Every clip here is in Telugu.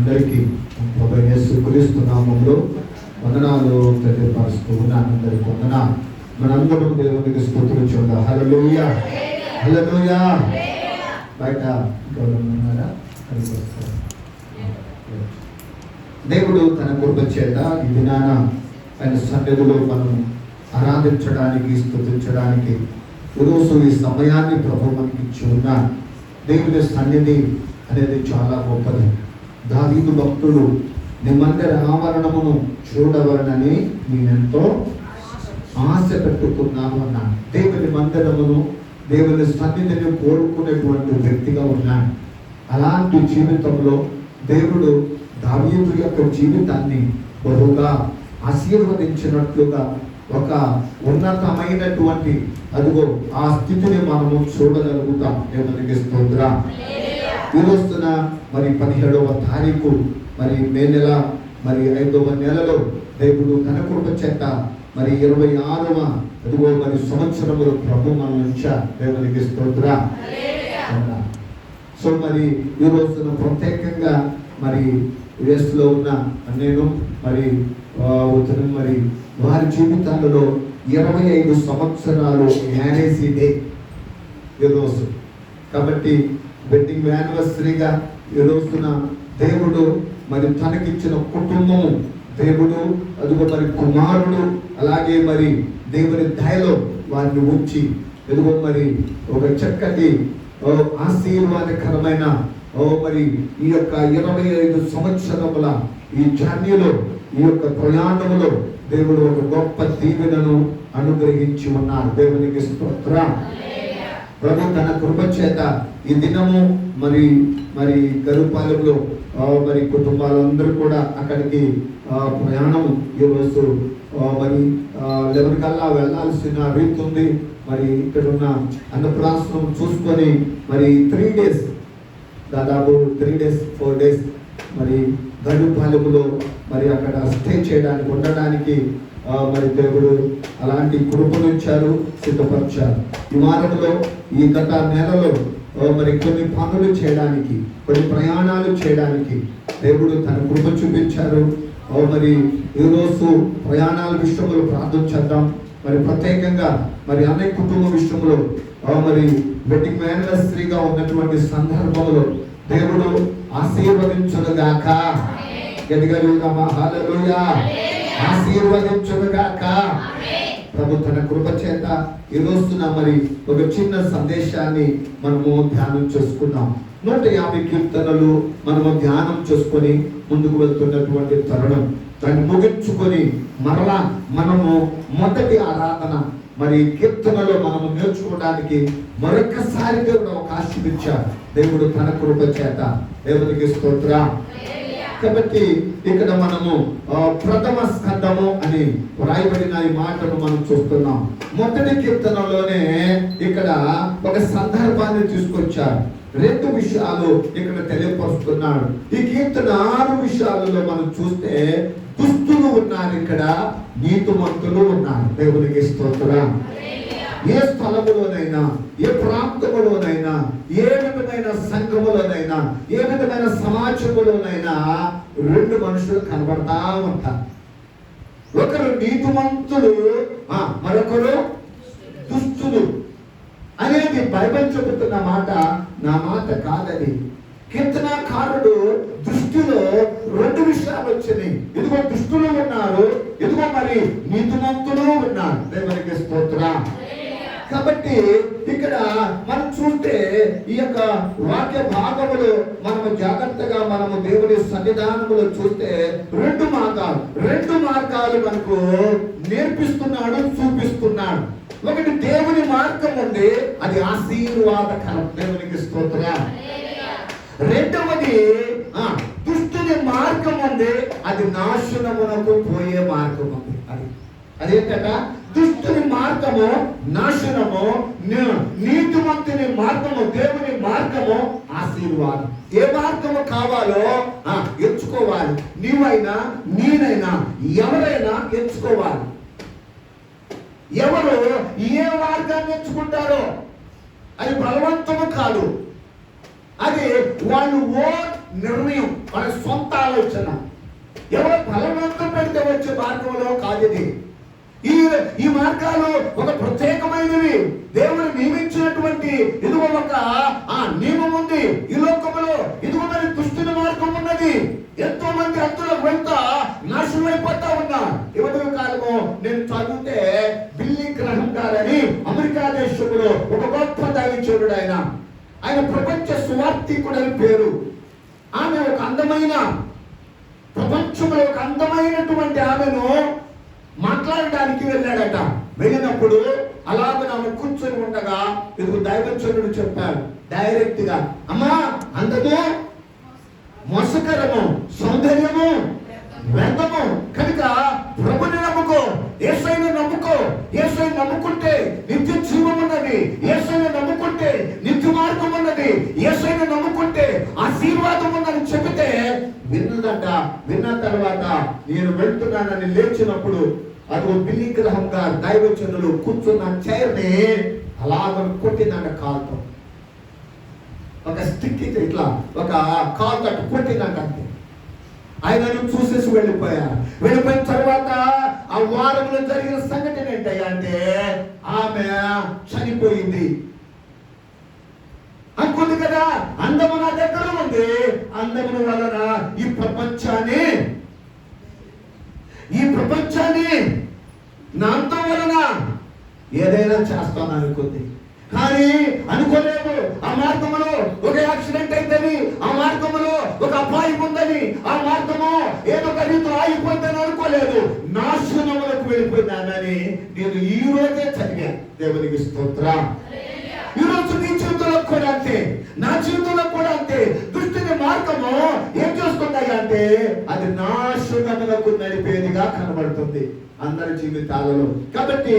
అందరికీ ప్రభు యేసుక్రీస్తు నామములో వందనాలు తెలియపరుస్తూ ఉన్నాను. అందరికీ వందనాలు. మనందరం దేవునికి స్తుతులు చెల్లిద్దాం. హల్లెలూయా, హల్లెలూయా. బయట ఉన్నారా? దేవుడు తన కృప చేత ఈ దినాన ఆయన సన్నిధిలో మనం ఆరాధించడానికి, స్తుతించడానికి ఈరోజు ఈ సమయాన్ని ప్రభు మనకి ఇచ్చి ఉన్నాడు. దేవుని సన్నిధి అనేది చాలా గొప్పది. దావీదు భక్తుడు నీ మందిర ఆవరణమును చూడవలనని నేనెంతో ఆశ పెట్టుకున్నాను అన్నాడు. దేవుని మందిరమును, దేవుని సన్నిధిని కోరుకునేటువంటి వ్యక్తిగా ఉన్నాడు. అలాంటి జీవితంలో దేవుడు దావీదు యొక్క జీవితాన్ని బహుగా ఆశీర్వదించినట్లుగా ఒక ఉన్నతమైనటువంటి అదిగో ఆ స్థితిని మనము చూడగలుగుతాం. దేవునికి స్తోత్రం. ఈరోజున మరి 17వ తారీఖు మరి మే నెల మరి 5వ నెలలో దేవుడు తన కృప చేత మరి 26వ అదిగో మరి సంవత్సరములు ప్రభు మన ఉంచారు. దేవునికి స్తోత్రం. సో మరి ఈ రోజున ప్రత్యేకంగా మరి యుఎస్లో ఉన్న నేను మరి మరి వారి జీవితాలలో 25 సంవత్సరాలు మ్యారేజ్ డే ఈరోజు. కాబట్టి వెడ్డింగ్ యానివర్సరీగా ఈ రోజున దేవుడు మరి తనకిచ్చిన కుటుంబము, దేవుడు అదిగో మరి కుమారుడు, అలాగే మరి దేవుని దయలో వారిని ఉంచి ఎదుగో మరి ఒక చక్కటి ఆశీర్వాదకరమైన మరి ఈ యొక్క 25 సంవత్సరముల ఈ జర్నీలో, ఈ యొక్క ప్రయాణములో దేవుడు ఒక గొప్ప దీవెనను అనుగ్రహించి ఉన్నారు. దేవునికి స్తోత్రం. ప్రభు తన కృప చేత ఈ దినము మరి మరి గరుపాలెంలో మరి కుటుంబాలందరూ కూడా అక్కడికి ప్రయాణం ఈరోజు మరి 11 కల్లా వెళ్ళాల్సిన రీతి ఉంది. మరి ఇక్కడ ఉన్న అన్నప్రాసనం చూసుకొని మరి 3 days, దాదాపు 3 days 4 days మరి గరుపాలెంలో మరి అక్కడ స్టే చేయడానికి, ఉండడానికి మరి దేవుడు అలాంటి కృపనిచ్చారు, సిద్ధపరిచారు. ఈ వారంలో, ఈ గత నెలలో మరి కొన్ని పనులు చేయడానికి, కొన్ని ప్రయాణాలు చేయడానికి దేవుడు తన కృప చూపించారు. మరి ఈరోజు ప్రయాణాల విషయంలో ప్రార్థన చేద్దాం. మరి ప్రత్యేకంగా మరి అనేక కుటుంబ విషయంలో మరి వెడ్డింగ్ యానివర్సరీగా ఉన్నటువంటి సందర్భంలో దేవుడు ఆశీర్వదించునుగాక. ఎదగలుగుతామా? హల్లెలూయా. ఆశీర్వదించునుగాక. ప్రభు తన కృప చేత ఈ రోజున మరి ఒక చిన్న సందేశాన్ని మనము ధ్యానం చేసుకున్నాం. 150 కీర్తనలు మనము ధ్యానం చేసుకొని ముందుకు వెళ్తున్నటువంటి తరుణం. దాన్ని ముగించుకొని మరలా మనము మొదటి ఆరాధన మరి కీర్తనలో మనము నేర్చుకోవడానికి మరొకసారి దేవుడు అవకాశం ఇచ్చారు. దేవుడు తన కృప చేత. దేవునికి స్తోత్రం. కాబట్టి ఇక్కడ మనము ప్రథమ స్కందము అని వ్రాయబడిన ఈ మాటను మనం చూస్తున్నాం. మొదటి కీర్తనలోనే ఇక్కడ ఒక సందర్భాన్ని తీసుకొచ్చారు. 2 విషయాలు ఇక్కడ తెలియపరుస్తున్నాడు. ఈ కీర్తన 6 విషయాలలో మనం చూస్తే దుస్తులు ఉన్నారు, ఇక్కడ నీతిమంతులు ఉన్నారు. దేవునికి స్తోత్రం. ఏ స్థలములోనైనా, ఏ ప్రాంతములోనైనా, ఏ విధమైన సంఘములోనైనా, ఏ విధమైన సమాజములోనైనా 2 మనుషులు కనబడతా ఉంటారు. ఒకరు నీతిమంతులు, మరొకరు దుస్తులు అనేది బైబిల్ చెబుతున్న మాట, నా మాట కాదని. కీర్తనాకారుడు దృష్టిలో 2 విషయాలు వచ్చినాయి. ఇదిగో దుష్టులు ఉన్నారు, ఇదిగో మరి నీతిమంతులు ఉన్నారు. దేవునికి స్తోత్రం. కాబట్టి ఇక్కడ మనం చూస్తే ఈ యొక్క వాక్య భాగములో మనము జాగ్రత్తగా మనము దేవుని సన్నిధానములో చూస్తే 2 మార్గాలు మనకు నేర్పిస్తున్నాడు, చూపిస్తున్నాడు. ఒకటి దేవుని మార్గం ఉంది, అది ఆశీర్వాదకరం. దేవునికి స్తోత్రం. రెండవది దుష్టుని మార్గం ఉంది, అది నాశనమునకు పోయే మార్గం ఉంది. అదేంటట? దుష్టుని మార్గము నాశనము, నీతిమంతుని మార్గము, దేవుని మార్గము ఆశీర్వాదం. ఏ మార్గము కావాలో ఎంచుకోవాలి. నీవైనా, నేనైనా, ఎవరైనా ఎంచుకోవాలి. ఎవరు ఏ మార్గాన్ని ఎంచుకుంటారో అది బలవంతము కాదు, అది వాళ్ళు ఓన్ నిర్ణయం, వాళ్ళ సొంత ఆలోచన. ఎవరో బలవంతం పెడితే వచ్చే మార్గంలో కాదు ఇది. ఈ మార్గాలు ఒక ప్రత్యేకమైనవి, దేవుడు నియమించినటువంటి ఇదిగో ఒక నియమం ఉంది ఈ లోకంలో. ఇదిగో మరి దుష్టుని మార్గం ఉన్నది. ఎంతో మంది అందులో వెళ్తా నాశనం అయిపోతా ఉన్నారు. ఇవన్నీ కాలము నేను చదివితే బిల్లీ గ్రహం గారని అమెరికా దేశంలో ఒక గొప్ప దైవజనుడు. ఆయన ప్రపంచ సువార్థికుడు అని పేరు. ఆమె ఒక అందమైన, ప్రపంచంలో ఒక అందమైనటువంటి ఆమెను మాట్లాడడానికి వెళ్ళాడట. వెళ్ళినప్పుడు అలాగే ఆమె కూర్చొని ఉండగా ఇదిగో దైవజనుడు చెప్పాడు డైరెక్ట్ గా, అమ్మా అందము మోసకరము, సౌందర్యము వ్యర్థము కనుక ప్రభుని నమ్ముకో, యేసయ్యను నమ్ముకో. యేసయ్యను నమ్ముకుంటే నిత్య జీవం ఉన్నది, యేసయ్యను నమ్ముకుంటే నిత్య మార్గం ఉన్నది, యేసయ్యను నమ్ముకుంటే ఆశీర్వాదం ఉందని చెబితే విన్నదట. విన్న తర్వాత నేను వెళ్తున్నానని లేచినప్పుడు అది బిల్లీ గ్రహం గారు దైవజనులు కూర్చున్న చైర్ని అలాగ కొట్టిందంట కాలుతో. ఒక స్టిక్ ఇట్లా ఒక కాలు తట్టు కొట్టిందంట. అంతే. ఆయనను చూసేసి వెళ్ళిపోయారు. వెళ్ళిపోయిన తర్వాత ఆ వారంలో జరిగిన సంఘటన ఏంటయ్యా అంటే ఆమె చనిపోయింది. అనుకుంది కదా అందము నా దగ్గర ఉంది, అందముల వలన ఈ ప్రపంచాన్ని నా అందం వలన ఏదైనా చేస్తాను అనుకుంది. కానీ అనుకోలేదు ఆ మార్గంలో ఒక యాక్సిడెంట్ అయిందని, ఆ మార్గంలో ఒక అపాయం ఉందని, ఆ మార్గము ఏదో ఒక రీతిలో ఆగిపోయిందని అనుకోలేదు. నాశనములకు వెళ్ళిపోయిందని నేను ఈ రోజే చదివా. దేవునికి స్తోత్రం. ఈ రోజు నీ జీవితంలో కూడా అంతే, నా జీవితంలో కూడా అంతే. దుష్టుని మార్గము ఏం చేస్తుందయ్యా అంటే అది నాశనములకు నడిపేదిగా కనబడుతుంది అందరి జీవితాలలో. కాబట్టి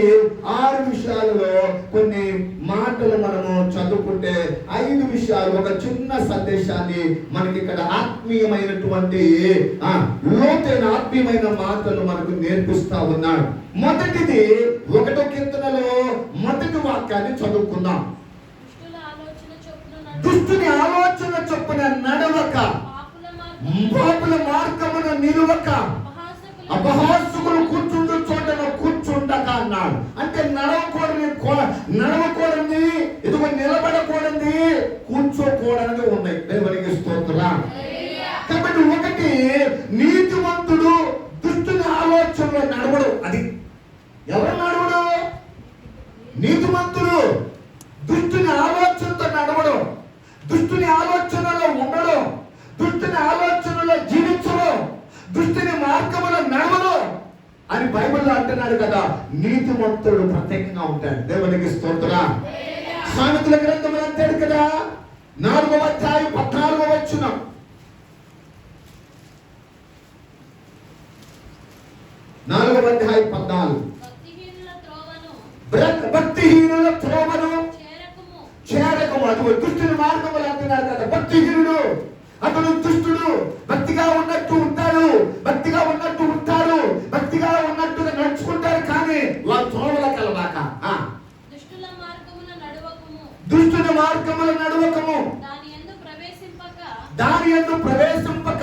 6 విషయాలలో కొన్ని మాటలు మనము చదువుకుంటే 5 విషయాలు, ఒక చిన్న సందేశాన్ని మనకి ఇక్కడ ఆత్మీయమైనటువంటి లోతైన ఆత్మీయమైన మాటలు మనకు నేర్పిస్తా ఉన్నాడు. మొదటిది 1వ కీర్తనలో మొదటి వాక్యాన్ని చదువుకుందాం. దుష్టుని ఆలోచన చొప్పున నడవక, పాపుల మార్గమున నిలువక, అపహాసకులు కూర్చుండు చోటన కూర్చుండక అన్నాడు. అంటే నడవకూడని ఇదిగో నిలబడకూడని కూర్చోకూడని ఉన్నాయి. దేవునికి స్తోత్రం. కాబట్టి ఒకటి నీతిమంతుడు దుష్టుని ఆలోచనలో నడవడు. అది ఎవరు నడవడు? నీతిమంతుడు దుష్టుని ఆలోచనతో నడవడు, దుష్టుని ఆలోచనలో ఉండడు, దుష్టుని ఆలోచనలో జీవించడు, దుష్టుని మార్గములో నడవడు అని బైబిల్లో అంటున్నాడు కదా. నీతిమంతుడు ప్రత్యేకంగా ఉంటాడు. దేవునికి స్తోత్రం. సామెతల గ్రంథం అంటాడు కదా 4వ అధ్యాయం 14వ వచనం. 4వ అధ్యాయం 14. భక్తిహీనుల త్రోవను చేరకము. అటు దుష్టుని మార్గములు అంటున్నారు కదా. భక్తిహీనుడు అతను దుష్టుడు. భక్తిగా ఉన్నట్టు ఉంటారు, భక్తిగా భక్తిగా ఉన్నట్టుగా నడుచుకుంటారు, కానీ వాళ్ళ త్రోవల కలవాక దుష్టుని మార్గముల నడవకము, దాని యందు ప్రవేశింపక.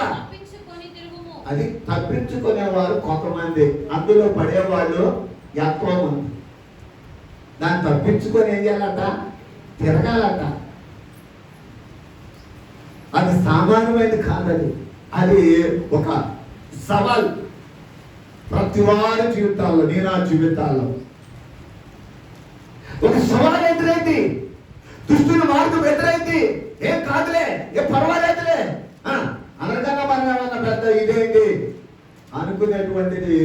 అది తప్పించుకునేవారు కొంతమంది, అందులో పడేవాళ్ళు ఎక్కువ మంది. దాన్ని తప్పించుకొని ఏం చేయాలట? తిరగాలట. అది సామాన్యమైనది కాదని, అది ఒక సవాల్ ప్రతి వారి జీవితాల్లో, నా జీవితాల్లో ఒక సవాల్ ఎదురైంది. దుష్టుని మార్గం ఎదురైంది. ఏం కాదులే, ఏం పర్వాలేదులే, అనగానే మనం ఏమన్నా పెద్ద ఇదేంటి అనుకునేటువంటిది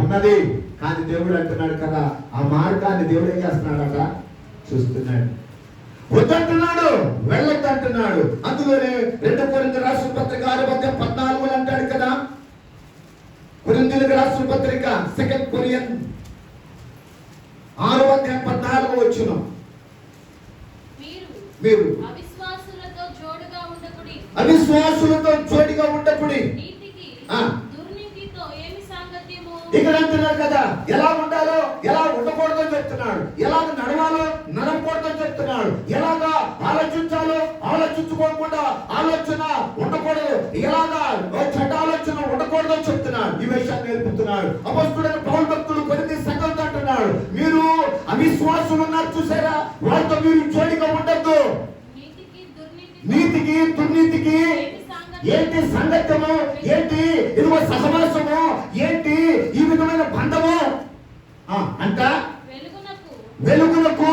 ఉన్నది. కానీ దేవుడు అంటున్నాడు కదా, ఆ మార్గాన్ని దేవుడు ఏం చేస్తున్నాడట? చూస్తున్నాడు. వద్దంటున్నాడు, వెళ్ళొద్దంటున్నాడు. అందులోనే 2 కొరింథీయులకు రాసిన పత్రిక 6:14 అంటాడు కదా. కొరింథీయులకు రాసిన పత్రిక 2 కొరింథీయులు 6:14 వచనం. మీరు అవిశ్వాసులతో జోడిగా ఉండకుడి. ఇక్కడ అంటున్నారు కదా, ఎలా ఉండాలో ఎలా ఉండకూడదో చెప్తున్నాడు, ఎలా నడవాలో నడవకూడదో చెప్తున్నాడు, ఎలాగా ఆలోచించాలో ఆలోచించుకోకుండా ఈ విషయాన్ని నేర్పుతున్నాడు. అపొస్తలుడైన పౌలు భక్తుడు కొరింథీ సంఘంతో అంటున్నాడు, మీరు అవిశ్వాసులు ఉన్నారు చూసారా, వాళ్ళతో మీరు జోడిగా ఉండద్దు. నీతికి దుర్నీతికి ఏంటి సంగత్యము, ఏంటి ఇదిగో సహవాసము, ఏంటి ఈ విధమైన బంధము అంట. వెలుగులకు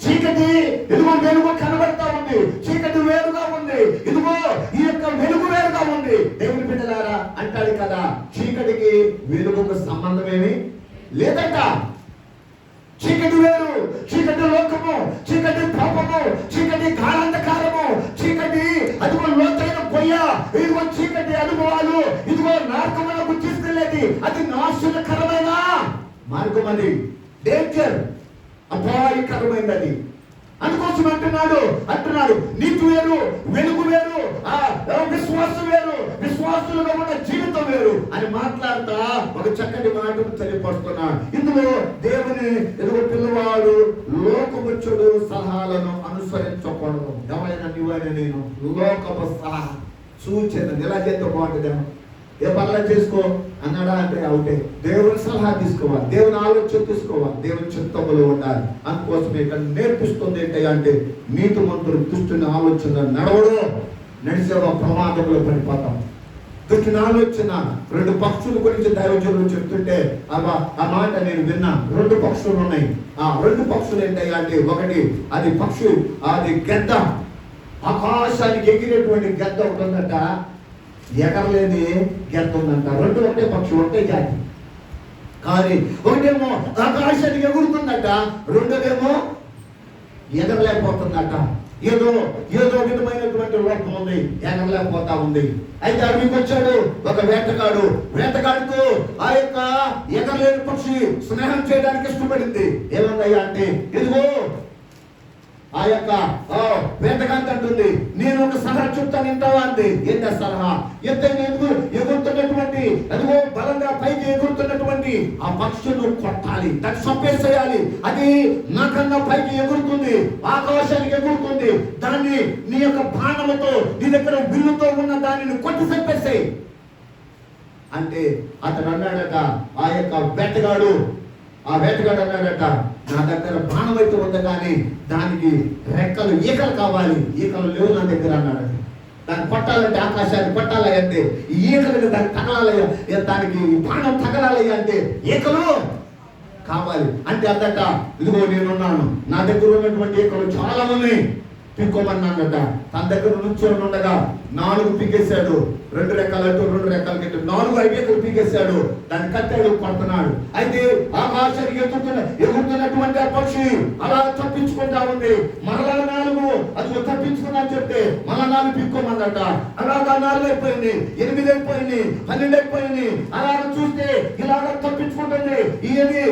చీకటి, ఇదిగో వెలుగు కనబడతా ఉంది, చీకటి వేరుగా ఉంది, ఇదిగో ఈ యొక్క వెలుగు వేరుగా ఉంది. దేవుని బిడ్డలారా అంటాడు కదా, చీకటికి వెలుగుకు సంబంధమేమి లేదంట. చీకటి వేరు, చీకటి లోకము, చీకటి పాపము, చీకటి గాఢాంధకారము, చీకటి అదిగో లోతైన పొయ్య, ఇదిగో చీకటి అనుభవాలు, ఇదిగో నరకములకు తీసుకెళ్ళేది, అది నాశనకరమైన మార్గం, అది డేంజర్, అపాయకరమైనది. అందుకోసం అంటున్నాడు నీతి వేరు, వెలుగు వేరు, విశ్వాసం వేరు, విశ్వాసులుగా ఉన్న జీవితం వేరు అని మాట్లాడుతా ఒక చక్కటి మాటను తెలియపరుస్తున్నాడు. ఇందులో దేవుని ఎదుగు పిల్లవాడు లోకముచ్చుడు సలహాలను అనుసరించకూడదు. ఎవరైనా నువ్వైనా నేను లోకపు సలహా సూచన ఎలా చేస్తే బాగుంటుందేమో, ఏ పనులు చేసుకో అన్నాడా అంటే అవుతే దేవుని సలహా తీసుకోవాలి, దేవుని ఆలోచన తీసుకోవాలి, దేవుని చిత్తములో ఉండాలి. అందుకోసం ఇక్కడ నేర్పిస్తుంది ఏంటంటే నీతిమంతుడు దుష్టుని ఆలోచన నడవడు, నడిచే ప్రమాదంలో పడిపోతాం. దుష్టుని ఆలోచన, రెండు పక్షుల గురించి దైవజనులు చెప్తుంటే ఆ మాట నేను విన్నా. రెండు పక్షులు ఉన్నాయి. ఆ రెండు పక్షులు ఏంటంటే ఒకటి అది పక్షి, అది గెద్ద, ఆకాశానికి ఎగిరేటువంటి గెద్ద ఒకటి ఉందట, ఎగరలేని గెద్ద ఉందంట. రెండు ఒకటే పక్షి, ఒకటే జాతి. కానీ ఒకటేమో ఆకాశానికి ఎగురుతుందట, రెండోదేమో ఎగరలేకపోతుందట. ఏదో విధమైనటువంటి లోపం ఉంది, ఎగరలేకపోతా ఉంది. అయితే అడవికి వచ్చాడు ఒక వేటగాడుతో ఆ యొక్క ఎగరలేని పక్షి స్నేహం చేయడానికి ఇష్టపడింది. ఏమన్నాయా అంటే ఇదిగో ఆ యొక్క వేటగాంత అంటుంది, నేను ఒక సలహా చెప్తాను వింటావా అంది. ఏంటి సలహా? ఎగురుతున్నటువంటి అదిగో బలంగా పైకి ఎగురుతున్నటువంటి ఆ పక్షులను కొట్టాలి, దాన్ని చంపేసేయాలి. అది నాకన్నా పైకి ఎగురుతుంది, ఆకాశానికి ఎగురుతుంది, దాన్ని నీ యొక్క బాణముతో, నీ దగ్గర విల్లుతో ఉన్న దానిని కొట్టి చంపేసేయి అంటే అతను అన్నాడట, ఆ యొక్క వేటగాడు అన్నాడట, నా దగ్గర బాణం అయితే ఉంది కానీ దానికి రెక్కలు, ఈకలు కావాలి, ఈకలు లేవు నా దగ్గర అన్నాడు. దాన్ని పట్టాలంటే, ఆకాశాన్ని పట్టాలి అంటే ఈకలు దానికి తగలాలయ్యా, దానికి బాణం తగలాలి అంటే ఈకలు కావాలి అంటే అందట, ఇదిగో నేనున్నాను, నా దగ్గర ఉన్నటువంటి ఈకలు చాలా ఉన్నాయి, పిక్కోమన్నాడట. తన దగ్గర నుంచి ఉండగా 4 పీకేశాడు, 2 రెక్కలు అటు 2 రెక్కలు గిట్టు 4 ఐవేకలు పీకేశాడు, దాన్ని కట్టాడు, కొడుతున్నాడు. అయితే ఆకాశానికి ఎగురుతున్నటువంటి ఆ పక్షి అలా తప్పించుకుంటా ఉంది. మరలా 4 అది తప్పించుకున్నా చెప్తే మళ్ళా 4 పిక్కోమన్నట. అలాగా 4 అయిపోయింది, 8 అయిపోయింది, 12 అయిపోయింది. అలాగ చూస్తే ఇలాగ తప్పించుకుంటుంది. ఇది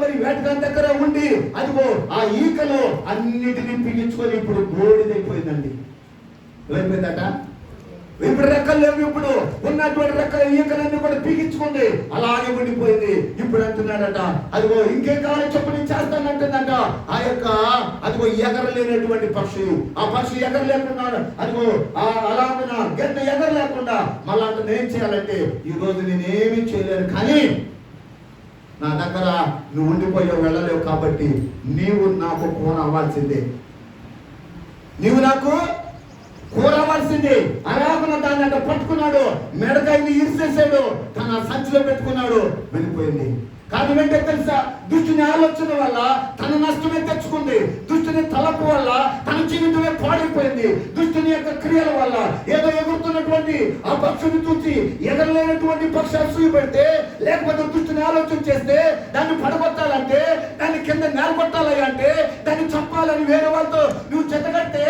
మరి వేటగాని దగ్గర ఉండి అదిగో ఆ ఈకలు అన్నిటినీ పీకించుకొని ఇప్పుడు బోడిదైపోయిందండి. ఏమైపోయిందట? ఇప్పుడు రెక్కలు లేవు, ఇప్పుడు ఉన్నటువంటి రెక్కల ఈకలన్నీ కూడా పీకించుకుంది, అలాగే ఉండిపోయింది. ఇప్పుడు అంటున్నాడట, అదిగో ఇంకేం కావాలి చెప్పు, నేను చేస్తానంటుందంట. ఆ యొక్క అదిగో ఎగరలేనటువంటి పక్షి, ఆ పక్షి ఎగరలేకుండా అదిగో అలాగున గెడ్డ ఎగరలేకుండా మళ్ళా అంటే ఏం చేయాలంటే, ఈ రోజు నేనేమి చేయలేను, కానీ నా దగ్గర నువ్వు ఉండిపోయావు, వెళ్ళలేవు, కాబట్టి నీవు నాకు కూర అవ్వాల్సిందే, నీవు నాకు కూర అవ్వాల్సిందే. అలాగున దాన్ని అక్కడ పట్టుకున్నాడు, మెడకాయని ఇరిసేసాడు, తన సంచిలో పెట్టుకున్నాడు, వెళ్ళిపోయింది. కానీ ఏంటో తెలుసా, దుష్టుని ఆలోచన వల్ల తన నష్టమే తెచ్చుకుంది, దుష్టుని తలపు వల్ల తన జీవితమే పాడైపోయింది, దుష్టుని యొక్క క్రియల వల్ల. ఏదో ఎగురుతున్నటువంటి ఆ పక్షుని చూసి ఎగరలేనటువంటి పక్షి అసూయ పెడితే, లేకపోతే దుష్టుని ఆలోచన చేస్తే దాన్ని పడగొట్టాలంటే, దాన్ని కింద నేలగొట్టాలి అంటే, దాన్ని చంపాలని వేరే వాళ్ళతో నువ్వు చెత్తగట్టే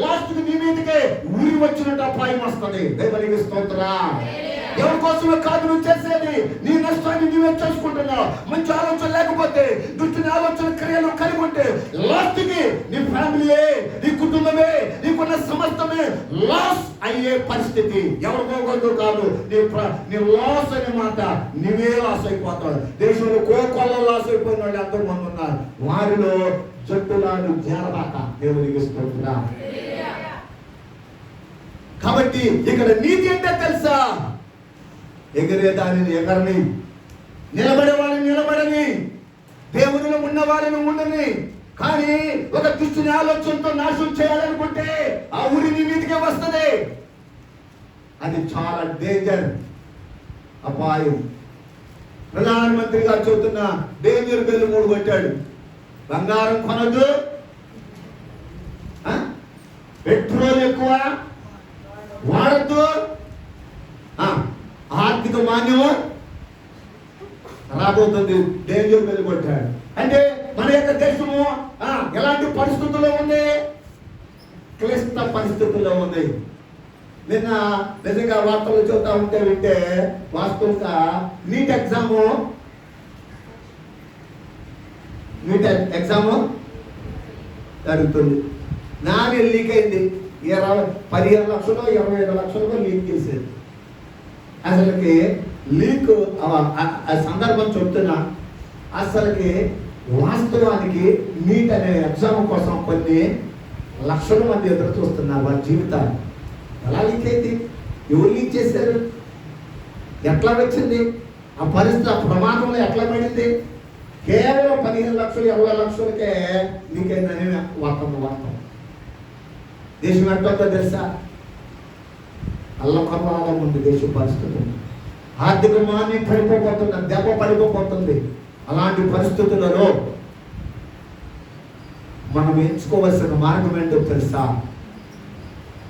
లాస్ట్ కి నీ మీదకే ఊరి వచ్చినట్టు అపాయం వస్తుంది. దేవునికి స్తోత్రం. ఎవరి కోసమే కాదు నువ్వు చేసేది, నీ నష్టాన్ని నువ్వే చేసుకుంటున్నావు. మంచి ఆలోచన లేకపోతే, దుష్టుని ఆలోచన క్రియలు కలిగి ఉంటే లాస్ట్ కి నీ ఫ్యామిలీయే, నీ కుటుంబమే, నీకున్న సమస్తమే లాస్ అయ్యే పరిస్థితి. ఎవరు పోగొద్దు కాదు, నీ లాస్ అనే మాట, నీవే లాస్ అయిపోతాడు. దేశంలో కోకొల్ల లాస్ అయిపోయిన వాళ్ళు ఎంతో మంది ఉన్నారు, వారిలో జట్టులాడు చేరబాక. దేవునికి స్తోత్రం. కాబట్టి ఇక్కడ నీతి ఏంటో తెలుసా, ఎగిరే దానిని ఎగరని, నిలబడేవాడిని నిలబడని, దేవునిలో ఉన్నవారిని ఉండని. కానీ ఒక దుష్టుని ఆలోచనతో నాశనం చేయాలనుకుంటే ఆ ఊరి నీ మీదకే వస్తుంది. అది చాలా డేంజర్, అపాయం. ప్రధానమంత్రి గారు చెబుతున్న డేంజర్ బెల్లు 3 కొట్టాడు. బంగారం కొనద్దు, పెట్రోల్ ఎక్కువ వాడద్దు, ఆర్థిక మాన్యం రాబోతుంది. డేంజర్ బెల్లు కొట్టాడు. అంటే మన యొక్క దేశము ఎలాంటి పరిస్థితుల్లో ఉంది? క్లిష్ట పరిస్థితుల్లో ఉంది. నిన్న నిజంగా వార్తలు చూస్తూ వింటే వాస్తవంగా నీట్ ఎగ్జాము జరుగుతుంది. నాని లీక్ అయింది. 15 లక్షలు 25 లక్షలుగా లీక్ చేసేది. అసలుకి లీక్ సందర్భం చెప్తున్నా, అసలుకి వాస్తవానికి నీట్ అనే ఎగ్జామ్ కోసం కొన్ని లక్షల మంది ఎదురు చూస్తున్నారు వాళ్ళ జీవితాలు. ఎలా లీక్ అయింది? ఎవరు లీక్ చేశారు? ఎట్లా వచ్చింది? ఆ పరిస్థితి, ఆ ప్రమాదంలో ఎట్లా పడింది? కేవలం 15 లక్షలు 20 లక్షలకే లీక్ అయిందని వార్త. దేశం ఎట్లా తెలుసా? అల్లకల్లాలం ఉంది దేశం పరిస్థితి. ఆర్థిక మాన్యం పడిపోతుంది, దెబ్బ పడిపోతుంది. అలాంటి పరిస్థితులలో మనం ఎంచుకోవాల్సిన మార్గం ఏంటో తెలుసా?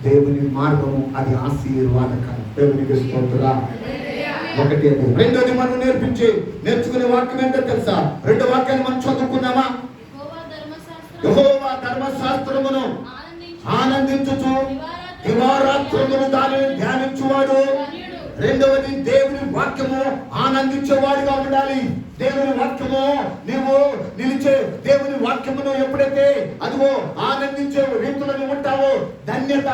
దేవుని మార్గము, అది ఆశీర్వాదకరం. దేవునికి స్తోత్రం. ఒకటి. రెండోది మనం నేర్చుకునే వాక్యం ఏంటో తెలుసా? 2 వాక్యాన్ని మనం చదువుకున్నామా? యెహోవా ధర్మశాస్త్రమును ఆనందించుచు దివారాత్రములు దానిని ధ్యానించువాడు. రెండవది దేవుని వాక్యము ఆనందించేవాడుగా ఉండాలి. దేవుని వాక్యము నీవు నిలిచే, దేవుని వాక్యమును ఎప్పుడైతే అదిగో ఆనందించే రీతులను ఉంటావో ధన్యత,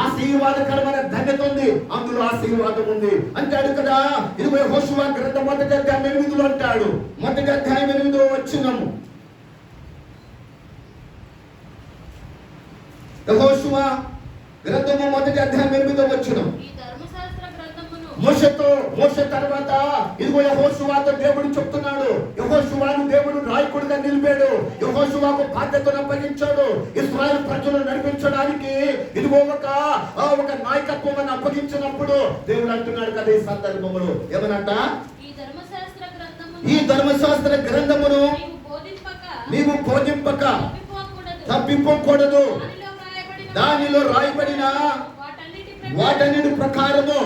ఆశీర్వాదకరమైన ధన్యత ఉంది. అందులో ఆశీర్వాదం ఉంది అంటాడు కదా. ఇదిగో యెహోషువ గ్రంథం 1వ అధ్యాయం 8లో అంటాడు. 1వ అధ్యాయం 8వ వచనము. యెహోషువ గ్రంథము 1వ అధ్యాయం 8వ వచనం. మోషే తర్వాత ఇదిగో యెహోషువతో దేవుడు చెప్తున్నాడు. యెహోషువను దేవుడు నాయకుడిగా నిలిపాడు. యెహోషువకు బాధ్యతను అప్పగించాడు. ఇశ్రాయేలు ప్రజలను నడిపించడానికి ఇదిగో ఒక నాయకత్వం అప్పగించినప్పుడు దేవుడు అంటున్నాడు కదా ఈ సందర్భంలో ఏమనంట? ఈ ధర్మశాస్త్ర గ్రంథమును నీవు బోధింపక తప్పిపోకూడదు. దానిలో రాయబడిన వాటన్నిటి ప్రకారము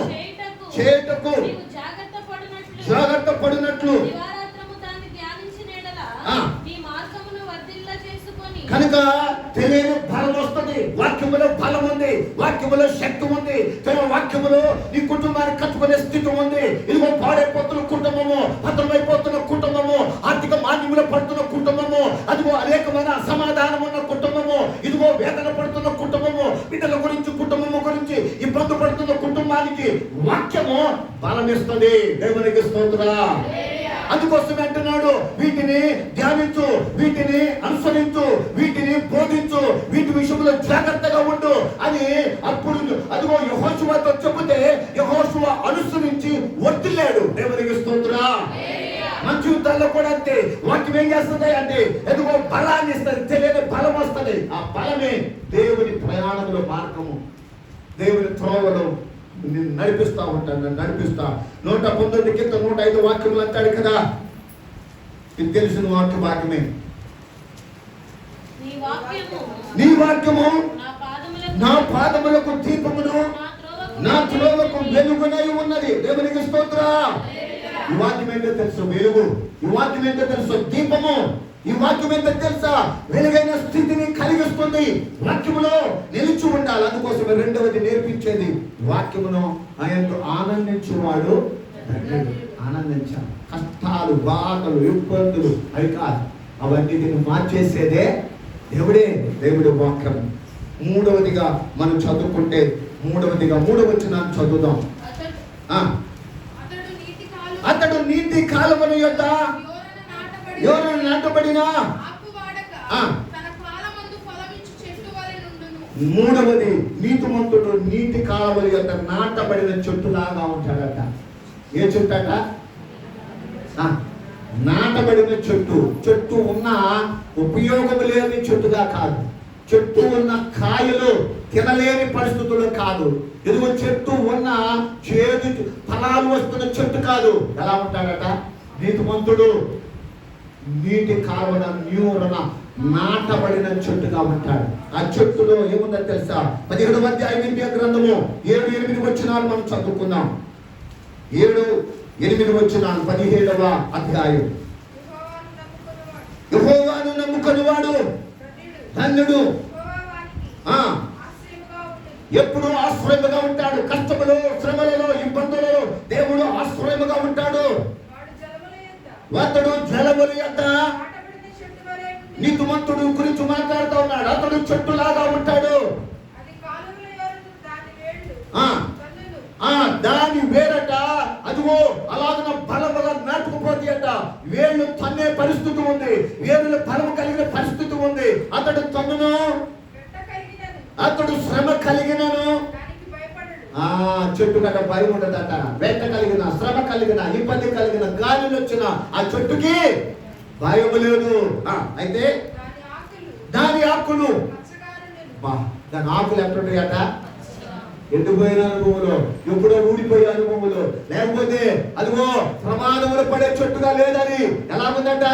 చేయుటకు జాగ్రత్త పడినట్లు. కనుక తెలియని బలం వస్తుంది. వాక్యములో బలం ఉంది, వాక్యములో శక్తి ఉంది. వాక్యములో నీ కుటుంబాన్ని కట్టుకునే స్థితి ఉంది. ఇదిగో పాడైపోతున్న కుటుంబము, పతనమైపోతున్న కుటుంబము, ఆర్థిక మాన్యములో పడుతున్న కుటుంబము, అదిగో అనేకమైన అసమాధానం ఉన్న కుటుంబము, ఇదిగో వేదన పడుతున్న కుటుంబము, బిడ్డల గురించి కుటుంబము గురించి ఇబ్బంది పడుతున్న కుటుంబానికి వాక్యము బలమిస్తుంది. దేవునికి స్తోత్రం. అందుకోసం అంటున్నాడు, వీటిని ధ్యానించు, వీటిని అనుసరించు, వీటిని బోధించు, వీటి విషయంలో జాగ్రత్తగా ఉండు అని అప్పుడు అదిగో యెహోషువతో చెబితే యెహోషువ అనుసరించి వర్తిల్లాడు. దేవునికి స్తోత్రం. మన జీవితాల్లో కూడా అంతే. వాక్యం ఏం చేస్తుంది అంటే ఎదుగో బలాన్ని ఇస్తుంది, తెలియని బలం వస్తుంది. ఆ బలమే దేవుని ప్రయాణంలో మార్గము, దేవుని త్రోవలో నడిపిస్తా ఉంటాను, నడిపిస్తా. 119 కింద 105 వాక్యములు అంటాడు కదా. ఇది తెలిసిన వాక్య భాగ్యమే. నీ వాక్యము నా పాదములకు దీపమును, నా త్రోవకు వెలుగునై ఉన్నది. దేవునికి స్తోత్రం. ఈ వాక్యం ఏంటో తెలుసు? వెలుగు. ఈ వాక్యం ఏంటో తెలుసు? దీపము. ఈ వాక్యం ఏంటో తెలుసా? వెలుగైన స్థితిని కలిగిస్తుంది. వాక్యములో నిలిచి ఉండాలి. అందుకోసం రెండవది నేర్పించేది వాక్యమును ఆయనతో ఆనందించేవాడు. ఆనందించాలి. కష్టాలు, బాధలు, ఇబ్బందులు అవి కాదు, అవన్నిటిని మార్చేసేదే దేవుడే. దేవుడి వాక్యం. మూడవదిగా మనం చదువుకుంటే మూడవ వచనాన్ని చదువుదాం. అతడు నీతి కాలమును యొద్ద ఎవరైనా నాటబడినా. మూడవది నీతిమంతుడు నీటి కాలముల యొద్ద నాటబడిన చెట్టులాగా ఉంటాడట. ఏ చెట్టు అట? నాటబడిన చెట్టు. చెట్టు ఉన్న ఉపయోగం లేని చెట్టుగా కాదు, చెట్టు ఉన్న కాయలు తినలేని పరిస్థితులు కాదు. ఇదిగో చెట్టు ఉన్న చేదు ఫలాలు వస్తున్న చెట్టు కాదు. ఎలా ఉంటాడట? నీతిమంతుడు నీటి కాలువన న్యూరన నాటబడిన చెట్టుగా ఉంటాడు. ఆ చెట్టులో ఏముందో తెలుసా? 17వ అధ్యాయం ఇర్మియా గ్రంథము 7-8 వచనాలు మనం చదువుకుందాం. 7-8 వచనాలు 17వ అధ్యాయం. యెహోవాను నమ్ముకొనివాడు ధన్యుడు. ఎప్పుడు ఆశ్రయముగా ఉంటాడు. కష్టములో, శ్రమలలో, ఇబ్బందులలో దేవుడు ఆశ్రయముగా ఉంటాడు. అతడు జలముల యొద్ద నీతిమంతుడు గురించి మాట్లాడుతూ ఉన్నాడు. అతడు చెట్టులాగా ఉంటాడు. దాని వేరట అదిగో అలాగ బలముగా నాటుకుపోతే అట వేళ్ళు తన్నే పరిస్థితి ఉంది. వేళ్ళు బలము కలిగిన పరిస్థితి ఉంది. అతడు తన్నును, అతడు శ్రమ కలిగినను. చెట్టు కట్ట భయం ఉండదట. వెంట కలిగిన, శ్రమ కలిగిన, ఇబ్బంది కలిగిన, గాలిలో వచ్చిన ఆ చెట్టుకి భయం లేదు. అయితే దాని ఆకులు, దాని ఆకులు ఎట్లుంటాయి అట? ఎండిపోయిన అనుభవంలో, ఎప్పుడో ఊడిపోయే అనుభవంలో, లేకపోతే అదిగో ప్రమాదములు పడే చెట్టుగా లేదని ఎలా ఉందట?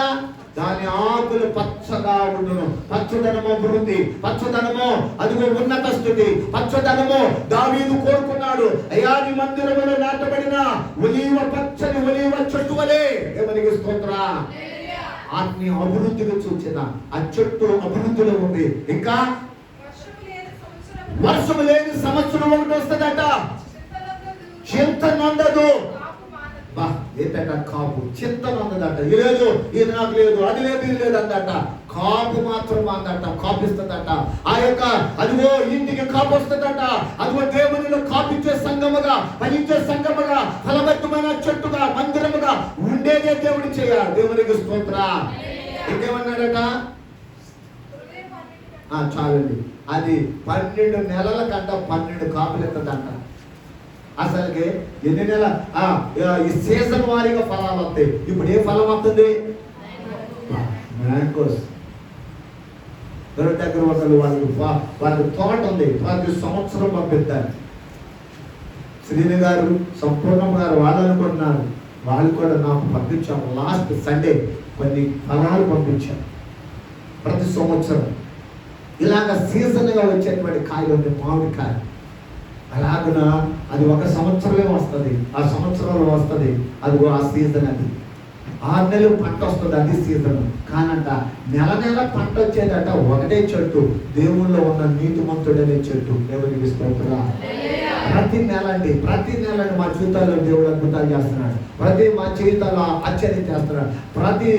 దాని ఆకులు పచ్చగా ఉండును. పచ్చదనము అభివృద్ధి, పచ్చదనము అదిగో ఉన్నత స్థితి, పచ్చదనము దావీదు కోరుకున్నాడు. అయ్యా నీ మందిరములో నాటబడిన ఒలీవ పచ్చని ఒలీవ చెట్టు వలె. దేవునికి స్తోత్రం. ఆత్మీ అభివృద్ధిగా చూచిన ఆ చెట్టు అభివృద్ధిలో ఉంది. ఇంకా వర్షము లేని సంవత్సరం ఒకటి వస్తుందట. చింత నందదు. ఏంటట? కాపు. చింత నందదట. ఇది లేదు, ఇది నాకు లేదు, అది లేదు, ఇది లేదు అందట. కాపు మాత్రం అందట. కాపిస్తుందట. ఆ యొక్క అదిగో ఇంటికి కాపు వస్తుందట. అదిగో దేవునిలో కాపిచ్చే సంఘముగా, ఫలించే సంఘముగా, ఫలభరితమైన చెట్టుగా, మందిరముగా ఉండేదే దేవుడు చేయాలి. దేవునికి స్తోత్రం. ఇంకేమన్నాడట? చాలండి. అది 12 నెలల కంట 12 కాపులు ఎత్తదంట. అసలుకి ఎన్ని నెల ఈ సీజన్ వారీగా ఫలాలు వస్తాయి. ఇప్పుడు ఏ ఫలం వస్తుంది? మ్యాంగోస్. దగ్గర ఒకళ్ళు వాళ్ళకి తోట ఉంది. ప్రతి సంవత్సరం పంపిస్తారు. శ్రీని గారు, సంపూర్ణం గారు వాళ్ళు అనుకుంటున్నారు. వాళ్ళు కూడా నాకు పంపించాము. లాస్ట్ సండే కొన్ని ఫలాలు పంపించారు. ప్రతి సంవత్సరం ఇలాగ సీజన్గా వచ్చేటువంటి కాయలు ఉంది. మామిడికాయ అలాగున అది ఒక సంవత్సరమే వస్తుంది. ఆ సంవత్సరంలో వస్తుంది. అదిగో ఆ సీజన్. అది 6 నెలలు పంట వస్తుంది. అది సీజన్. కానంట నెల పంట వచ్చేదట ఒకటే చెట్టు. దేవుల్లో ఉన్న నీతిమంతుడనే చెట్టు. దేవునికి స్తోత్రం. ప్రతి నెల అండి మా జీవితాల్లో దేవుడు అద్భుతాలు చేస్తున్నాడు. మా జీవితాల్లో ఆశ్చర్యం చేస్తున్నాడు. ప్రతి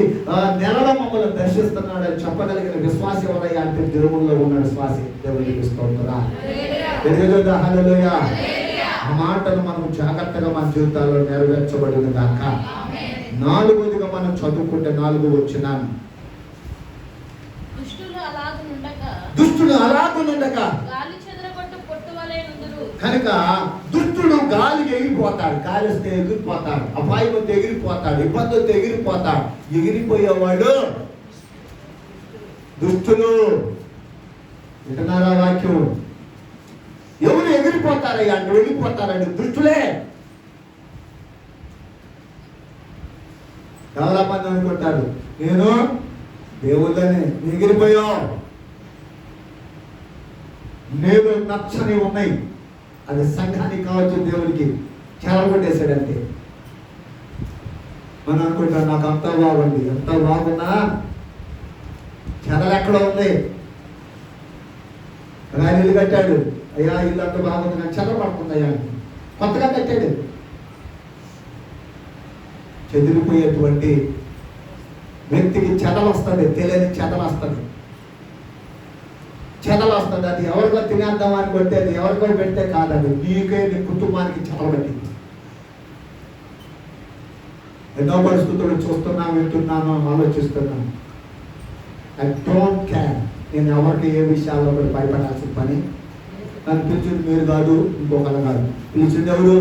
నెలలో మమ్మల్ని దర్శిస్తున్నాడు అని చెప్పగలిగిన విశ్వాసం ఎవరయ్యా అంటే దేవుల్లో ఉన్న విశ్వాసి. దేవునికి స్తోత్రం. హల్లెలూయా. ఆ మాటను మనం జాగ్రత్తగా మన జీవితాల్లో నెరవేర్చబడిన దాకా. 4వదిగా మనం చదువుకుంటే 4 వచ్చినాను. దుష్టుడు అలాగునుండగా కనుక దుష్టుడు గాలి ఎగిరిపోతాడు. గాలి వస్తే ఎగిరిపోతాడు. అపాయం వస్తే ఎగిరిపోతాడు. ఇబ్బంది వస్తే ఎగిరిపోతాడు. ఎగిరిపోయేవాడు దుష్టులు. వింటున్నారా వాక్యం? ఎవరు ఎగిరిపోతారయ్యా అంటే వెళ్ళిపోతారండి దుష్టులే. చాలా మంది అనుకుంటారు నేను దేవుళ్ళని ఎగిరిపోయావు, నేను నచ్చని ఉన్నాయి. అది సంఘానికి కావచ్చు, దేవుడికి చెరగొట్టేశాడంటే మనం అనుకుంటాం నాకు అంత బాగుంది. ఎంత బాగున్నా చెరలు ఎక్కడ ఉంది? ఆయన ఇల్లు కట్టాడు. అయ్యా ఇల్లు అంత బాగుంది, నాకు చెర పడుతుంది అయ్యా. కొత్తగా కట్టాడు. చెదిరిపోయేటువంటి వ్యక్తికి చెదలు వస్తుంది. తెలియని చెదలు వస్తుంది. అది ఎవరికో తినేద్దామని కొట్టేది, ఎవరికో పెడితే కాదండి. నీకే, నీ కుటుంబానికి చెదలు పెట్టింది. ఎన్నో పరిస్థితులు చూస్తున్నాను, వింటున్నాను, ఆలోచిస్తున్నాను. I don't care. నేను ఎవరికి ఏ విషయాల్లో కూడా భయపడాల్సిన పని. నన్ను పిలిచింది మీరు కాదు, ఇంకొకరు కాదు. పిలిచింది ఎవరు?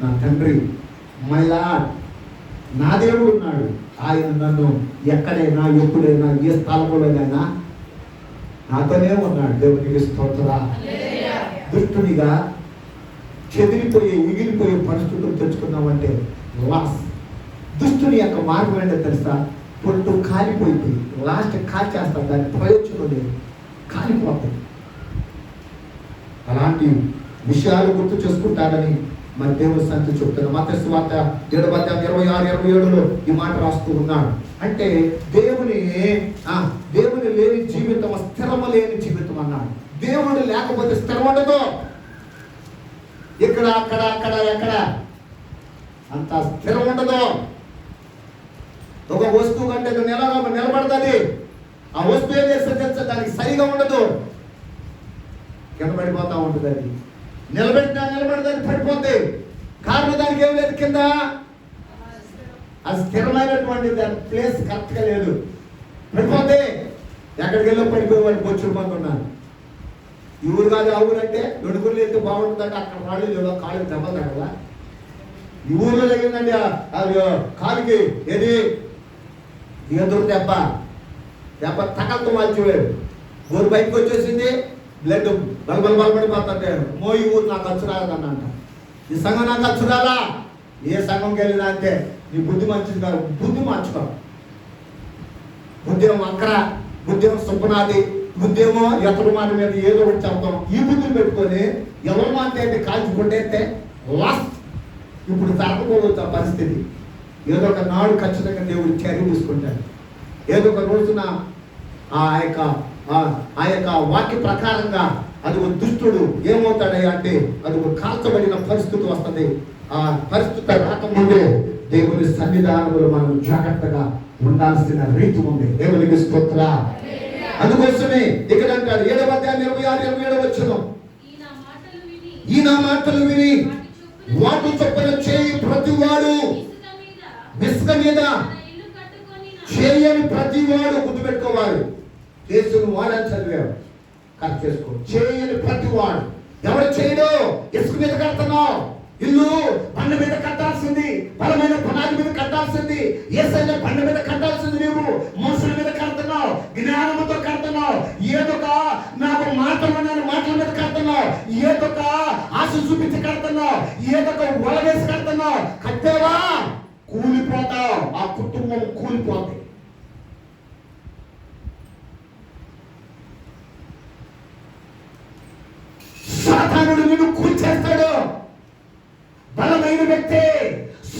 నా తండ్రి, మై లార్డ్, నా దేవుడు ఉన్నాడు. ఆయన నన్ను ఎక్కడైనా ఎప్పుడైనా ఏ స్థలంలోనైనా నాతోనే ఉన్నాడు. దేవునికి స్తోత్ర. దుష్టునిగా చెదిరిపోయే మిగిలిపోయే పరిస్థితులు తెచ్చుకున్నామంటే లాస్. దుష్టుని యొక్క మార్గం ఏంటో తెలుసా? పొట్టు కాలిపోయింది, లాస్ట్ కాల్చేస్తాం, దాని ప్రయోజనం లేదు, కాలిపోతుంది. అలాంటి విషయాలు గుర్తు చేసుకుంటారని మరి దేవుని సంగతి చెప్తున్నారు. మత్తయి సువార్త 7:26-27 ఈ మాట రాస్తూ ఉన్నాడు. అంటే దేవుని లేని జీవితం స్థిరము లేని జీవితం అన్నాడు. దేవుడు లేకపోతే స్థిరం ఉండదు. ఇక్కడ అక్కడ అక్కడ ఎక్కడ అంత స్థిరం ఉండదు. ఒక వస్తువు కంటే నిలబడుతుంది. ఆ వస్తువు ఏం చేస్తే దానికి సరిగా ఉండదు, కింద పడిపోతా ఉంటుంది. అది నిలబెడతానికి పడిపోతుంది. కారణం దానికి ఏం లేదు, కింద అది స్థిరమైనటువంటి దాని ప్లేస్ కరెక్ట్గా లేదు, పడిపోతే. ఎక్కడికి వెళ్ళో పడిపోయేవాడిని బొచ్చుడు మంది ఉన్నారు. ఈ ఊరు కాదు ఆ ఊరు అంటే 2 గుళ్ళు వెళ్తే బాగుంటుందంటే అక్కడ రాళ్ళు లేవో, కాళ్ళకి దెబ్బ తగల. ఈ ఊర్లో జరిగిందండి అది కాలుకి ఏది ఎదురు దెబ్బ తగలతో మార్చిపోయాడు. ఊరు బయటకు వచ్చేసింది, బ్లడ్ బలబడిపోతుంటే ఈ ఊరు నాకు ఖర్చు రాలేదన్నంట. ఈ సంఘం నాకు ఖర్చు రాలా. ఏ సంఘంకి వెళ్ళినా అంటే నీ బుద్ధి మంచిది కాదు, బుద్ధి మార్చుకో. బుద్ధి ఏమో అక్కడ, బుద్ధి ఏమో సుబ్బనాది, బుద్ధి ఏమో ఎతడు మాట మీద ఏదో ఒకటి చెప్తాం. ఈ బుద్ధిని పెట్టుకొని ఎవరు మాట అయితే కాల్చి కొట్టేస్తే లాస్ట్. ఇప్పుడు జరగకపోవచ్చు ఆ పరిస్థితి. ఏదో ఒక నాడు ఖచ్చితంగా దేవుడు చర్య తీసుకుంటాడు. ఏదో ఒక రోజున ఆ యొక్క వాక్య ప్రకారంగా అది ఒక దుష్టుడు ఏమవుతాడయ్యా అంటే అది ఒక కాల్చబడిన పరిస్థితి వస్తుంది. ఆ పరిస్థితి రాకముందే దేవుని సన్నిధానంలో మనం జాగ్రత్తగా ఉండాల్సిన రీతి ఉంది. దేవునికి స్తోత్ర. అందుకోసమే ఇక్కడ అంటారు 7:26-27 ఈ నా మాటలు విని వాటి చొప్పున చేయి ప్రతివాడు ఇసుక మీద చేయని ప్రతివాడు గుర్తుపెట్టుకోవాలి. కేసును వాడని చదివాడు, కట్ చేసుకో. చేయని ప్రతివాడు ఎవరు చేయడు? ఇసుక మీద కడుతున్నావు ఇల్లు, బండ మీద కట్టాల్సింది, బలమైన పునాది మీద కట్టాల్సింది, యేసయ్య బండ మీద కట్టాల్సింది. నీవు మనుషుల మీద కడుతున్నావు, జ్ఞానంతో కడుతున్నావు, ఏదొక నాకు మాటల మీద కడుతున్నావు, ఏదొక ఆశ చూపించి కడుతున్నావు, ఏదొక వల వేసి కడుతున్నావు. కట్టావా కూలిపోతావు, ఆ కుటుంబం కూలిపోతాయి. సాతానుడు నిన్ను కూల్చేస్తాడు. బలమైన వ్యక్తి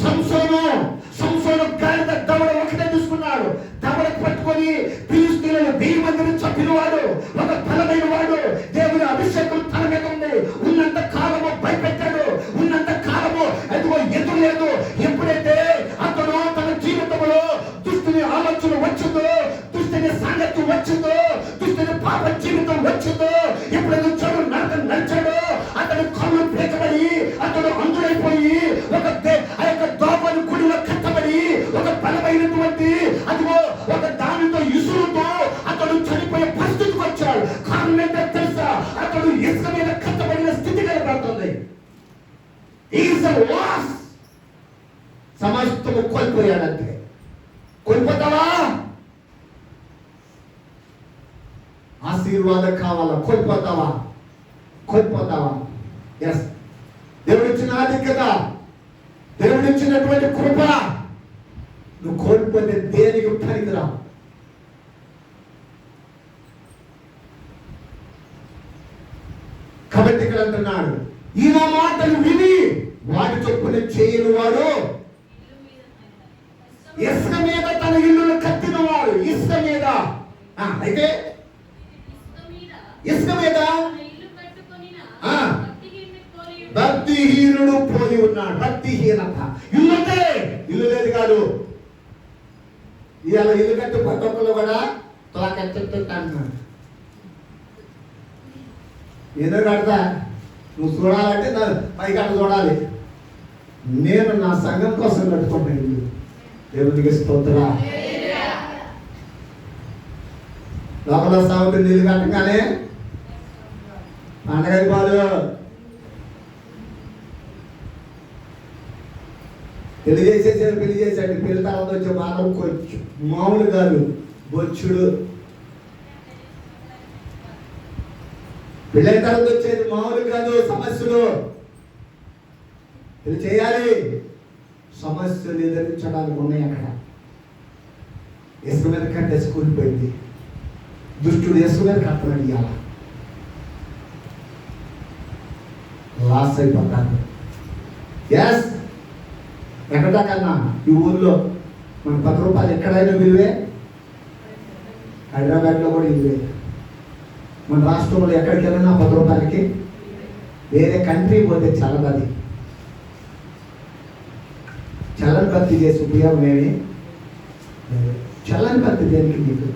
సంసోను గాడిద దవడ ఒకటే తీసుకున్నాడు. దవడకు పట్టుకొని ఫిలిష్తీయులను 1000 మందిని చంపినవాడు, ఒక బలమైన వాడు. దేవుని అభిషేకం తన మీద ఉంది. ఉన్నంత కాలము భయపెట్టాడు, ఉన్నంత కాలము అదిగో ఎదురులేదు. ఎప్పుడైతే అతను తన జీవితంలో దుష్టుని ఆలోచన వచ్చిందో, దుష్టుని సాంగత్యం వచ్చిందో, దుష్టుని పాప జీవితం వచ్చిందో, ఎప్పుడైతే చెడు నడిచాడో అతను కళ్ళు పేకబడి అతడు అందులైపోయి ఆ యొక్క దోపని కుడిలో కట్టబడి ఒక బలమైనటువంటి అదిగో ఒక దానితో ఇసురుతో అతడు చనిపోయే పరిస్థితికి వచ్చాడు. కారణం ఏంటో తెలుసా? అతడు ఇసుక మీద కట్టబడిన స్థితి కనబడుతుంది. సమస్తము కోల్పోయాడంటే కోల్పోతావా? ఆశీర్వాదం కావాలా? కోల్పోతావా? ఎస్. దేవుడిచ్చిన ఆధిక్యత, దేవుడిచ్చినటువంటి కృప నువ్వు కోల్పోతే దేనికి పనికిరా. కాబట్టి ఇక్కడ అంటున్నాడు, ఈ నా మాటలు విని వాటి చొప్పున చేయని వాడు ఇసుక మీద తన ఇల్లును కట్టినవాడు. ఇసుక మీద అయితే ఇసుక మీద భక్తిహీనుడు పోయి ఉన్నాడు. భక్తిహీనత. ఇల్లు లేదు కాదు. ఇవాళ ఇల్లు కట్టి ప్రతి ఒక్కరు కూడా తోకెత్తుకుంటున్నాడు. ఏదో కడతా నువ్వు చూడాలంటే పైకి చూడాలి. నేను నా సంఘం కోసం కట్టుకుంటాను ఇల్లు. దేవునికి స్తోత్రం. లోపల సాగుతుంది ఇల్లు కట్టగానే పండగ అయిపోదు. పెళ్లి చేసేసాడు, పెళ్లి చేశాడు. పెళ్లి తర్వాత వచ్చే బాధ కొంచెం మామూలు కాదు, బొచ్చుడు. పెళ్ళైన తర్వాత వచ్చేది మామూలు కాదు, సమస్యలు. పెళ్లి చేయాలి, సమస్యలు ఎదిరించడానికి ఉన్నాయి. అక్కడ యేసు మీద కంటే కూలిపోయింది. దుష్టుడు యేసు మీద కట్టమని ఇవ్వాల లాస్ అయిపోతాడు. ఎస్, ఎక్కడా కన్నా ఈ ఊర్లో మన 10 రూపాయలు ఎక్కడైనా విలువే, హైదరాబాద్లో కూడా విలువే. మన రాష్ట్రంలో ఎక్కడికి వెళ్ళినా 10 రూపాయలకి. వేరే కంట్రీ పోతే చల్లదది. చల్లని భక్తి చేసి ఉపయోగం ఏమి? చల్లని భక్తి దేనికి? నీకు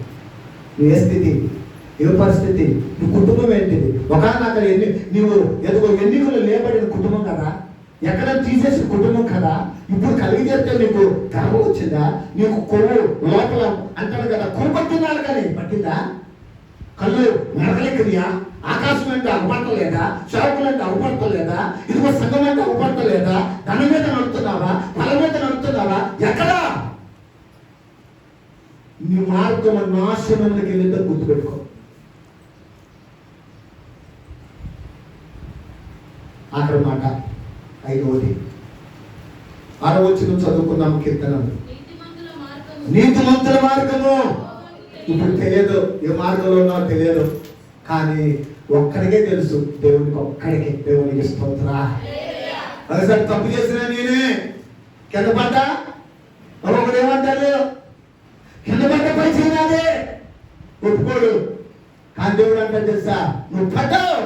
నువ్వు ఏ స్థితి, ఏ పరిస్థితి, నీ కుటుంబం ఏంటిది? ఒకనొక నీవు ఎదుగో ఎన్నికలు లేబడిన కుటుంబం కదా, ఎక్కడ తీసేసిన కుటుంబం కదా. ఇప్పుడు కలిగి చేస్తే నీకు గర్వం వచ్చిందా? నీకు కొవ్వు లోపల అంటాడు కదా, కొవ్వు పట్టినారు కానీ పట్టిందా? కళ్ళు నడకలేకరియా? ఆకాశం అంటే అవ్వపడతలేదా? సేవకులు అంటే అవ్వపడతలేదా? ఇదిగో సంఘం అంటే అవ్వపడతలేదా? ధనం మీద నడుతున్నావా? ఫలం మీద నడుస్తున్నావా? ఎక్కడా? నీ మార్గం నాశనంలోకి వెళ్ళిందో గుర్తుపెట్టుకో. అక్కడ మాట 5వది 6వ వచనం చదువుకున్నాం. కీర్తనలు నీతిమంతుల మార్గము. ఇప్పుడు తెలియదు ఏ మార్గంలో ఉన్నావో తెలియదు, కానీ ఒక్కడికే తెలుసు, దేవునికి ఒక్కడికే. దేవునికి స్తోత్రా. ఒకసారి తప్పు చేసిన నేనే కింద పడ్డా, ఒకడు ఏమంటారు? కింద పడ్డ పై చేయనాదే ఒప్పుకోడు. కానీ దేవుడు అంటాడు తెలుసా, నువ్వు పడ్డావు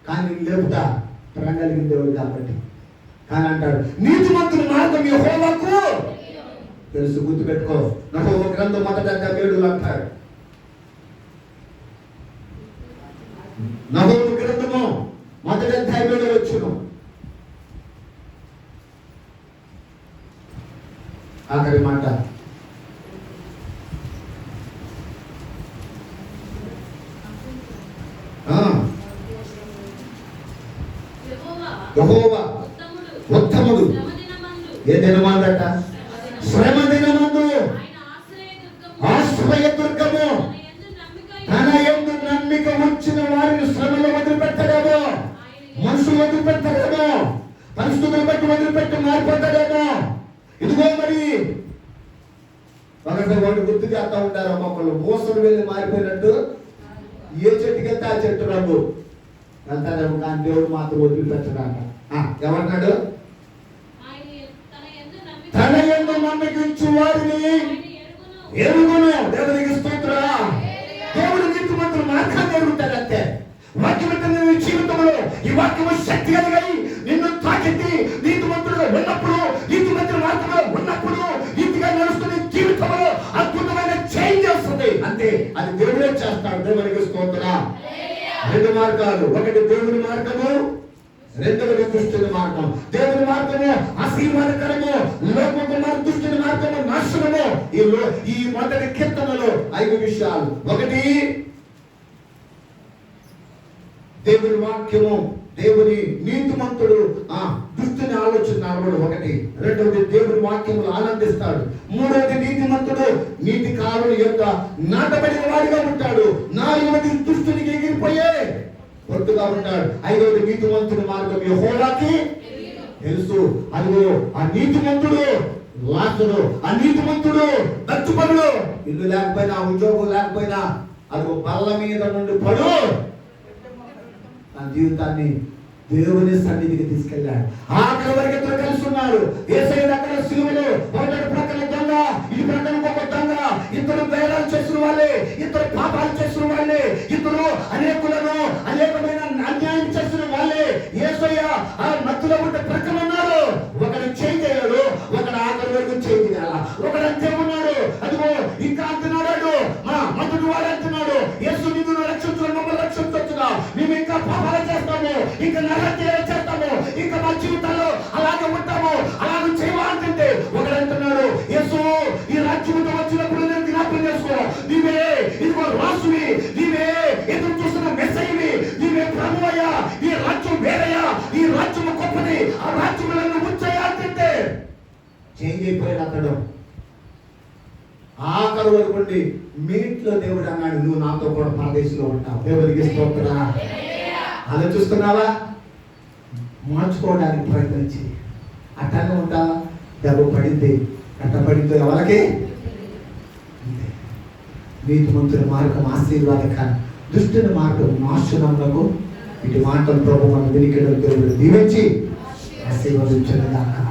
కానీ లేపుతా, రంగలిగిన దేవుడు కాబట్టి. కానీ అంటాడు నీతిమంతుల మార్గం యెహోవాకు తెలుసు. గుర్తుపెట్టుకో. యెహోవా గ్రంథం 1:7 అంటాడు. నహూము గ్రంథము 1:7 వచ్చును. ఆఖరి మాట యెహోవా ఉత్తముడు. ఏ దినమందట? శ్రమ దినమందు ఆశ్రయ దుర్గము. తన యందు నమ్మిక ఉంచిన వారిని శ్రమలో వదిలిపెట్టడేమో, మనుషులు వదిలిపెట్టడేమో, పరిస్థితులు బట్టి వదిలిపెట్టి మారిపోతాడేమో. ఇదిగో మరి ఒకసారి వాళ్ళు గుర్తు చేస్తా ఉంటారు. ఒకళ్ళు మోసలు వెళ్ళి మారిపోయినట్టు ఏ చెట్టుకి వెళ్తే ఆ చెట్టు రంగు వెళ్తారేమో, కానీ దేవుడు మాత్రం వదిలిపెట్టడాక. ఏమన్నాడు? తన యందు నమ్మిక ఉంచు వారిని ఎరుగును. దేవునికి స్తోత్రం. దేవుడు నీతిమంతుల మార్గాన్ని ఎరుగుతాడు అంతే. వాక్యం నీ జీవితంలో ఈ వాక్యము శక్తి కలిగి నిన్ను తాకెత్తి నీతిమంతుడుగా ఉన్నప్పుడు, నీతిమంతుల మార్గంలో ఉన్నప్పుడు, నీతిగా నడుస్తున్న జీవితంలో అద్భుతమైన చేంజ్ వస్తుంది అంతే. అది దేవుడే చేస్తాడు. దేవునికి స్తోత్రం. 2 మార్గాలు. ఒకటి దేవుని మార్గము, రెండవది దుష్టుని మార్గం. దేవుని మార్గము ఆశీర్వాదకరము, లోకము దుష్టుని మార్గము నాశనము. ఈ మొదటి కీర్తనలో 5 విషయాలు. ఒకటి దేవుని వాక్యము, దేవుని నీతిమంతుడు దుష్టుని ఆలోచన నడవడు. ఒకటి. రెండవది దేవుని వాక్యములు ఆనందిస్తాడు. మూడవది నీతిమంతుడు నీతికారుల యొక్క నాటబడిన వాడిగా ఉంటాడు. 4వది దుష్టునికి ఎగిరిపోయే ఒట్టుగా ఉంటాడు. 5వది నీతిమంతుడి మార్గం యెహోవాకి తెలుసు. అదిగో ఆ నీతిమంతుడు లాసరు, ఆ నీతిమంతుడు దచ్చుపరుడు. ఇల్లు లేకపోయినా, ఉద్యోగం లేకపోయినా, అదిగో బల్ల మీద నుండి పడు ఆ జీవితాన్ని దేవుని సన్నిధికి తీసుకెళ్ళాడు. ఆఖరి వరకు ఇద్దరు కలిసి ఉన్నారు. యేసయ్య దగ్గర సిలువలో ఒకటి ప్రక్కన దొంగ, ఈ ప్రక్కన ఒక దొంగ. ఇద్దరు బేరాలు చేసిన వాళ్ళే, ఇద్దరు పాపాలు చేసిన వాళ్ళే, ఇద్దరు అనేకులను అనేకమైన అన్యాయం చేసిన వాళ్ళే. యేసయ్య ఆ మధ్యలో ఉంటే ప్రక్కన ఉన్నారు. ఒకడు చేయి చేయడు, ఒకడు ఆఖరి వరకు చేయి చేయాల. ఒకడు అంతే ఉన్నాడు. అదిగో ఇంకా అంటున్నాడు, మొదటి వాడు అంటున్నాడు, యేసు నిన్ను రక్షించడం, మమ్మల్ని రక్షించొచ్చుగా, మేము ఇంకా పాపాలు చేస్తాము, ఇంకా నరహత్యలు చేస్తాము, ఇంకా మా జీవితాల్లో అలాగే ఉంటాము, అలాగే చేయమంటే ఒకడు అంటున్నాడు, యేసు ఈ రాజ్యంతో వచ్చినప్పుడు నేను జ్ఞాపకం చేసుకో, నీవే ఇదిగో రాసువి, నీవే ఎదురు చూస్తున్న మెస్సయ్యవి, నీవే ప్రభువయ్యా, ఈ రాజ్యం వేరయ్యా, ఈ రాజ్యం గొప్పది, ఆ రాజ్యం నన్ను ఉంచయ్యా అంటే అయిపోయాడు అతడు. ఆఖరు వరకుండి మీట్లో దేవుడు అన్నాడు, నువ్వు నాతో కూడా పరదేశంలో ఉంటావు. దేవుడికి స్తోత్రం. అలా చూస్తున్నావా? మార్చుకోవడానికి ప్రయత్నించి అట్టనే ఉంటా. దెబ్బ పడింది, అట్ట పడితే ఎవరికి? నీతిమంతుల మార్గం ఆశీర్వాదకరం, దుష్టుని మార్గం నాశనములకు. ఇటు మాటలు ప్రభు మన వినికిడి దేవుడు దీవించి ఆశీర్వదించిన దాకా.